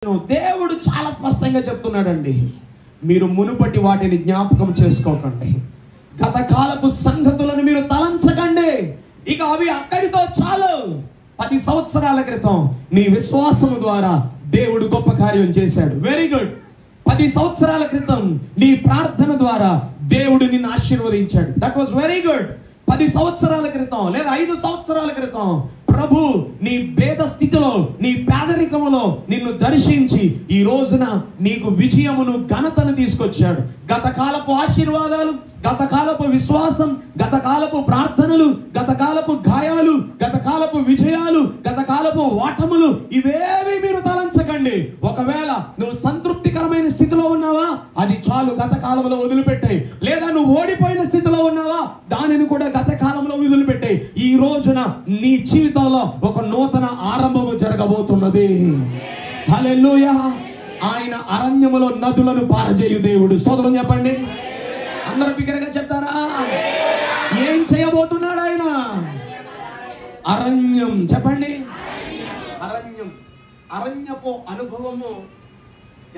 దేవుడు చాలా స్పష్టంగా చెప్తున్నాడండి, మీరు మునుపటి వాటిని జ్ఞాపకం చేసుకోకండి, గత కాలపు సంగతులను మీరు తలంచకండి. ఇక అవి అక్కడితో చాలు. 10 సంవత్సరాల క్రితం నీ విశ్వాసము ద్వారా దేవుడు గొప్ప కార్యం చేశాడు. Very good. 10 సంవత్సరాల క్రితం నీ ప్రార్థన ద్వారా దేవుడు నిన్ను ఆశీర్వదించాడు. That was very good. 10 సంవత్సరాల క్రితం లేదా 5 సంవత్సరాల క్రితం ప్రభు నీ భేద స్థితిలో, నీ పేదరికములో నిన్ను దర్శించి ఈ రోజున నీకు విజయమును, ఘనతను తీసుకొచ్చాడు. గత కాలపు ఆశీర్వాదాలు, గత కాలపు విశ్వాసం, గత కాలపు ప్రార్థనలు, గత కాలపు గాయాలు, గత కాలపు విజయాలు, గత కాలపు ఓటములు ఇవేవి మీరు తలంచకండి. ఒకవేళ నువ్వు సంతృప్తికరమైన స్థితిలో ఉన్నావా, అది చాలు, గత కాలంలో వదిలిపెట్టాయి. లేదా నువ్వు ఓడిపోయిన స్థితిలో ఉన్నావా, దానిని కూడా గత కాలంలో వదిలిపెట్టాయి. ఈ రోజున నీ జీవితంలో ఒక నూతన ఆరంభము జరగబోతున్నది. హల్లెలూయా. ఆయన అరణ్యములో నదులను పారజేయు దేవుడు. స్తోత్రం చెప్పండి. అందరూ బిగ్గరగా చెప్తారా? ఏం చేయబోతున్నాడు ఆయన? అరణ్యం. చెప్పండి. అరణ్యం. అరణ్యపు అనుభవము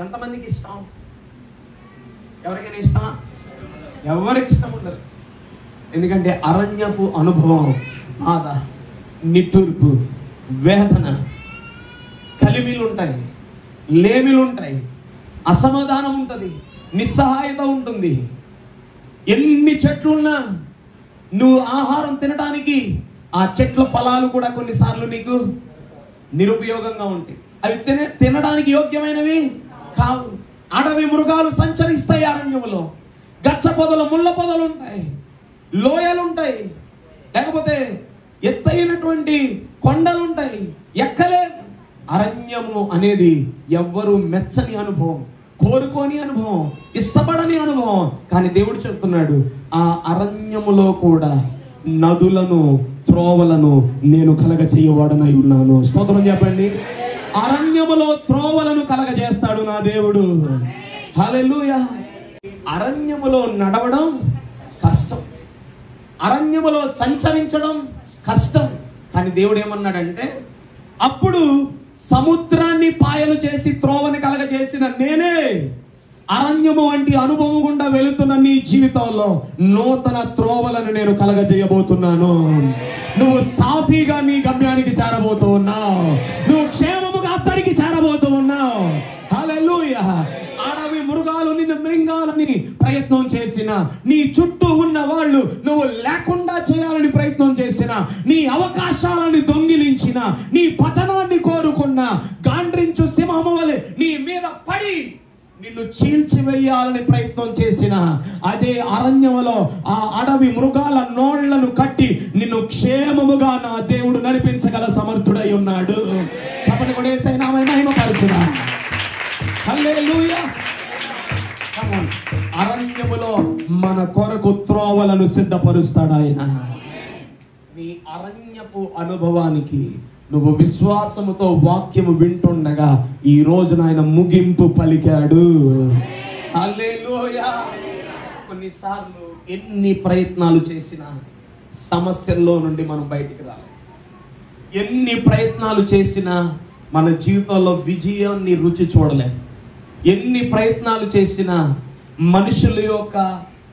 ఎంతమందికి ఇష్టం? ఎవరికైనా ఇష్టమా? ఎవరికి ఇష్టం ఉండదు. ఎందుకంటే అరణ్యపు అనుభవం బాధ, నిట్టూర్పు, వేదన, కలిమిలుంటాయి, లేమిలుంటాయి, అసమాధానం ఉంటుంది, నిస్సహాయత ఉంటుంది. ఎన్ని చెట్లున్నా నువ్వు ఆహారం తినడానికి ఆ చెట్ల ఫలాలు కూడా కొన్నిసార్లు నీకు నిరుపయోగంగా ఉంటాయి. అవి తినడానికి యోగ్యమైనవి కావు. అడవి మృగాలు సంచరిస్తాయి అరణ్యములో. గచ్చ పొదలు, ముళ్ళ పొదలు ఉంటాయి, లోయలుంటాయి, లేకపోతే ఎత్తైనటువంటి కొండలుంటాయి, ఎక్కలేము. అరణ్యము అనేది ఎవ్వరూ మెచ్చని అనుభవం, కోరుకోని అనుభవం, ఇష్టపడని అనుభవం. కానీ దేవుడు చెప్తున్నాడు, ఆ అరణ్యములో కూడా నదులను, త్రోవలను నేను కలగజేయవాడనై ఉన్నాను. స్తోత్రం చెప్పండి. అరణ్యములో త్రోవలను కలగజేస్తాడు నా దేవుడు. హల్లెలూయా. అరణ్యములో నడవడం కష్టం, అరణ్యములో సంచరించడం కష్టం. కానీ దేవుడు ఏమన్నాడంటే, అప్పుడు సముద్రాన్ని పాయలు చేసి త్రోవని కలగజేసిన నేనే అరణ్యము వంటి అనుభవం గుండా వెళుతున్న నీ జీవితంలో నూతన త్రోవలను నేను కలగజేయబోతున్నాను. నువ్వు సాఫీగా నీ గమ్యానికి చేరబోతూ ఉన్నావు. నువ్వు క్షేమముగా అత్తడికి చేరబోతూ ఉన్నావు. హల్లెలూయా. అడవి మృగాలు నిన్ను మృంగాలని ప్రయత్నం చేసిన, నీ చుట్టూ ఉన్న వాళ్ళు నువ్వు లేకుండా చేయాలని ప్రయత్నం చేసిన, నీ అవకాశాలను దొంగిలించిన, నీ పతనాన్ని కోరుకున్న గాండ్రించు సింహము వలె నీ మీద పడి నిన్ను చీల్చివేయాలని ప్రయత్నం చేసిన అదే అరణ్యములో ఆ అడవి మృగాల నోళ్లను కట్టి నిన్ను క్షేమముగా నా దేవుడు నడిపించగల సమర్థుడై ఉన్నాడు. చెప్పండి కూడా యేసయ్య నామమున మహిమపరచుదాం. హల్లెలూయా. అరణ్యములో మన కొరకు త్రోవలను సిద్ధపరుస్తాడు ఆయన. నీ అరణ్యపు అనుభవానికి నువ్వు విశ్వాసముతో వాక్యము వింటుండగా ఈ రోజున ఆయన ముగింపు పలికాడు. హల్లెలూయా. కొన్నిసార్లు ఎన్ని ప్రయత్నాలు చేసినా సమస్యల్లో నుండి మనం బయటికి రాలేం. ఎన్ని ప్రయత్నాలు చేసినా మన జీవితంలో విజయాన్ని రుచి చూడలేం. ఎన్ని ప్రయత్నాలు చేసినా మనుషుల యొక్క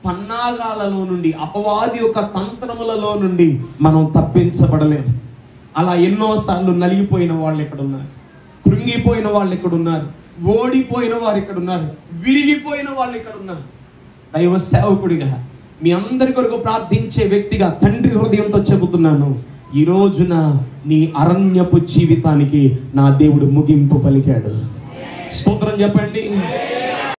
పన్నాగాలలో నుండి, అపవాది యొక్క తంత్రములలో నుండి మనం తప్పించబడలేం. అలా ఎన్నోసార్లు నలిగిపోయిన వాళ్ళు ఇక్కడ ఉన్నారు, కృంగిపోయిన వాళ్ళు ఇక్కడ ఉన్నారు, ఓడిపోయిన వారు ఇక్కడ ఉన్నారు, విరిగిపోయిన వాళ్ళు ఇక్కడ ఉన్నారు. దైవ సేవకుడిగా మీ అందరి కొరకు ప్రార్థించే వ్యక్తిగా తండ్రి హృదయంతో చెబుతున్నాను, ఈ రోజున నీ అరణ్యపు జీవితానికి నా దేవుడు ముగింపు పలికాడు. స్తోత్రం చెప్పండి.